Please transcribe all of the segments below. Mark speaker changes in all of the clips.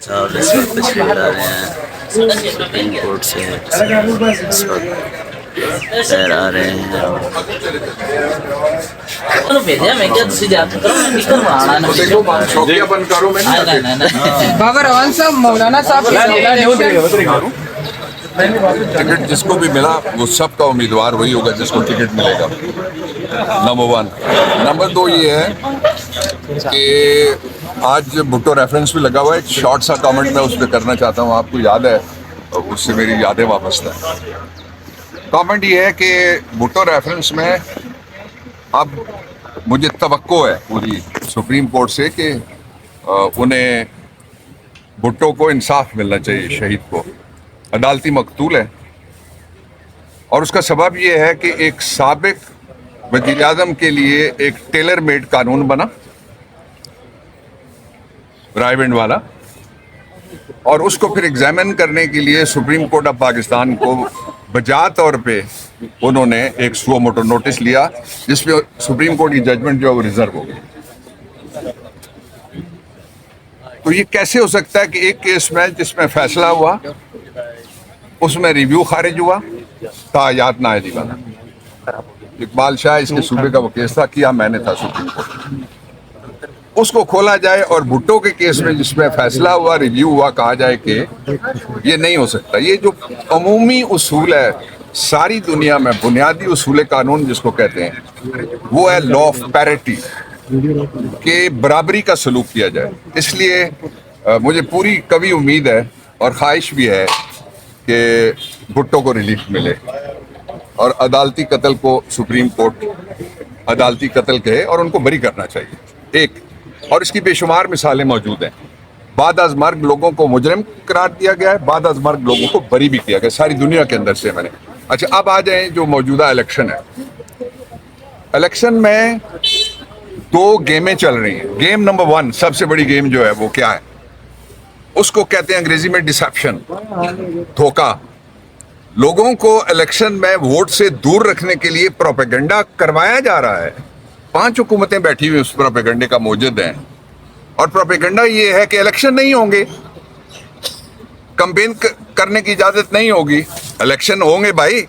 Speaker 1: صاحب اس وقت تشریف لا رہے ہیں سپریم کورٹ سے اس وقت خیر آ رہے ہیں
Speaker 2: بابر روان صاحب مولانا صاحب
Speaker 3: ٹکٹ جس کو بھی ملا وہ سب کا امیدوار وہی ہوگا جس کو ٹکٹ ملے گا، نمبر 1۔ نمبر 2 یہ ہے کہ آج بھٹو ریفرنس بھی لگا ہوا ہے، ایک شارٹ سا کامنٹ میں اس پہ کرنا چاہتا ہوں، آپ کو یاد ہے، اس سے میری یادیں وابستہ ہیں۔ کامنٹ یہ ہے کہ بھٹو ریفرنس میں اب مجھے توقع ہے پوری سپریم کورٹ سے کہ انہیں بھٹو کو انصاف ملنا چاہیے، شہید کو عدالتی مقتول ہے، اور اس کا سبب یہ ہے کہ ایک سابق وزیر اعظم کے لیے ایک ٹیلر میڈ قانون بنا رائے ونڈ والا، اور اس کو پھر ایگزامن کرنے کے لیے سپریم کورٹ آف پاکستان کو بجا طور پہ انہوں نے ایک سو موٹو نوٹس لیا، جس پہ سپریم کورٹ کی ججمنٹ جو ہے وہ ریزرو ہو گئی۔ تو یہ کیسے ہو سکتا ہے کہ ایک کیس میں جس میں فیصلہ ہوا اس میں ریویو خارج ہوا، تایات نائلی والا، اقبال شاہ اس کے صوبے کا وہ کیس تھا، کیا میں نے تھا سپریم کورٹ، اس کو کھولا جائے، اور بھٹو کے کیس میں جس میں فیصلہ ہوا، ریویو ہوا، کہا جائے کہ یہ نہیں ہو سکتا۔ یہ جو عمومی اصول ہے ساری دنیا میں، بنیادی اصول قانون جس کو کہتے ہیں، وہ ہے لا آف پیرٹی، کہ برابری کا سلوک کیا جائے۔ اس لیے مجھے پوری کبھی امید ہے اور خواہش بھی ہے کہ بھٹو کو ریلیف ملے اور عدالتی قتل کو سپریم کورٹ عدالتی قتل کہے اور ان کو بری کرنا چاہیے۔ ایک اور اس کی بے شمار مثالیں موجود ہیں، بعد از مرگ لوگوں کو مجرم قرار دیا گیا ہے، بعد از مرگ لوگوں کو بری بھی کیا گیا، ساری دنیا کے اندر سے میں نے۔ اچھا، اب آ جائیں جو موجودہ الیکشن ہے۔ الیکشن میں 2 گیمیں چل رہی ہیں۔ گیم نمبر 1 سب سے بڑی گیم جو ہے وہ کیا ہے؟ اس کو کہتے ہیں انگریزی میں ڈسیپشن، دھوکہ۔ لوگوں کو الیکشن میں ووٹ سے دور رکھنے کے لیے پروپیگنڈا کروایا جا رہا ہے۔ 5 حکومتیں بیٹھی ہوئی اس پروپیگنڈے کا موجد ہیں، اور پروپیگنڈا یہ ہے کہ الیکشن نہیں ہوں گے، کمپین کرنے کی اجازت نہیں ہوگی۔ الیکشن ہوں گے بھائی،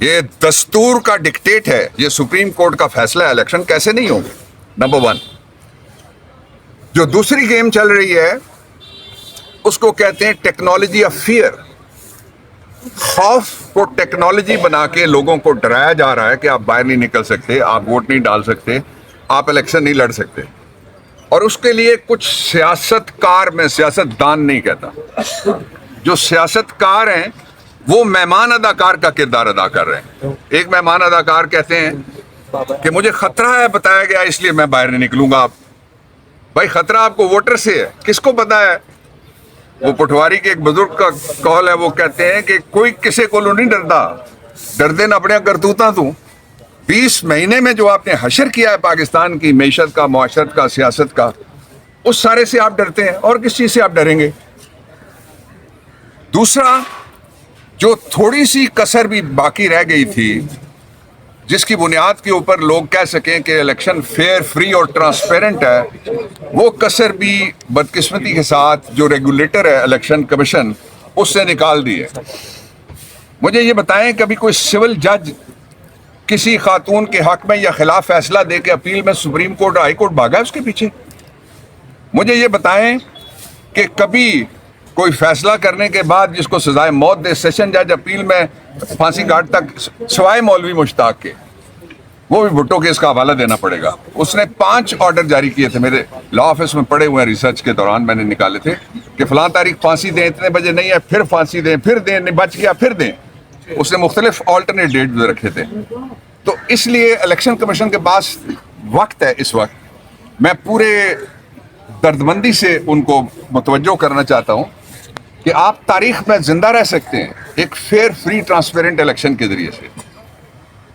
Speaker 3: یہ دستور کا ڈکٹیٹ ہے، یہ سپریم کورٹ کا فیصلہ ہے، الیکشن کیسے نہیں ہوں گے؟ نمبر 1۔ جو دوسری گیم چل رہی ہے اس کو کہتے ہیں ٹیکنالوجی آف فیئر۔ خوف کو ٹیکنالوجی بنا کے لوگوں کو ڈرایا جا رہا ہے کہ آپ باہر نہیں نکل سکتے، آپ ووٹ نہیں ڈال سکتے، آپ الیکشن نہیں لڑ سکتے، اور اس کے لیے کچھ سیاست کار، میں سیاست دان نہیں کہتا، جو سیاست کار ہیں وہ مہمان اداکار کا کردار ادا کر رہے ہیں۔ ایک مہمان اداکار کہتے ہیں کہ مجھے خطرہ ہے، بتایا گیا، اس لیے میں باہر نہیں نکلوں گا۔ بھائی خطرہ آپ کو ووٹر سے ہے، کس کو پتا ہے؟ وہ پٹواری کے ایک بزرگ کا قول ہے، وہ کہتے ہیں کہ کوئی کسی کو نہیں ڈردا، ڈردے نہ اپنے کرتوتاں تو۔ 20 مہینے میں جو آپ نے حشر کیا ہے پاکستان کی معیشت کا، معاشرت کا، سیاست کا، اس سارے سے آپ ڈرتے ہیں، اور کس چیز سے آپ ڈریں گے؟ دوسرا، جو تھوڑی سی کسر بھی باقی رہ گئی تھی جس کی بنیاد کے اوپر لوگ کہہ سکیں کہ الیکشن فیئر، فری اور ٹرانسپیرنٹ ہے، وہ کسر بھی بدقسمتی کے ساتھ جو ریگولیٹر ہے الیکشن کمیشن، اس سے نکال دی ہے۔ مجھے یہ بتائیں، کبھی کوئی سول جج کسی خاتون کے حق میں یا خلاف فیصلہ دے کے اپیل میں سپریم کورٹ، ہائی کورٹ بھاگا ہے اس کے پیچھے؟ مجھے یہ بتائیں کہ کبھی کوئی فیصلہ کرنے کے بعد جس کو سزائے موت دے سیشن جج اپیل میں پھانسی گھاٹ تک، سوائے مولوی مشتاق کے، وہ بھی بھٹو کے اس کا حوالہ دینا پڑے گا۔ اس نے 5 آرڈر جاری کیے تھے، میرے لا آفس میں پڑے ہوئے ہیں، ریسرچ کے دوران میں نے نکالے تھے، کہ فلاں تاریخ پھانسی دیں، اتنے بجے نہیں ہے، پھر پھانسی دیں، پھر دیں، نہیں بچ گیا پھر دیں۔ اس نے مختلف آلٹرنیٹ ڈیٹ رکھے تھے۔ تو اس لیے الیکشن کمیشن کے پاس وقت ہے اس وقت۔ میں پورے دردمندی سے ان کو متوجہ کرنا چاہتا ہوں کہ آپ تاریخ میں زندہ رہ سکتے ہیں ایک فیئر، فری، ٹرانسپیرنٹ الیکشن کے ذریعے سے۔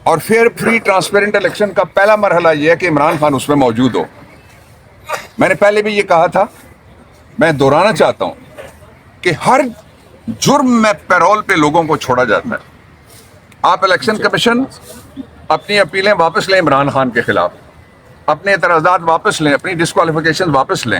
Speaker 3: اور فیئر، فری، ٹرانسپیرنٹ الیکشن کا پہلا مرحلہ یہ ہے کہ عمران خان اس میں موجود ہو۔ میں نے پہلے بھی یہ کہا تھا، میں دہرانا چاہتا ہوں کہ ہر جرم میں پیرول پہ لوگوں کو چھوڑا جاتا ہے۔ آپ الیکشن کمیشن اپنی اپیلیں واپس لیں عمران خان کے خلاف، اپنے اعتراضات واپس لیں، اپنی ڈسکوالیفیکیشن واپس لیں،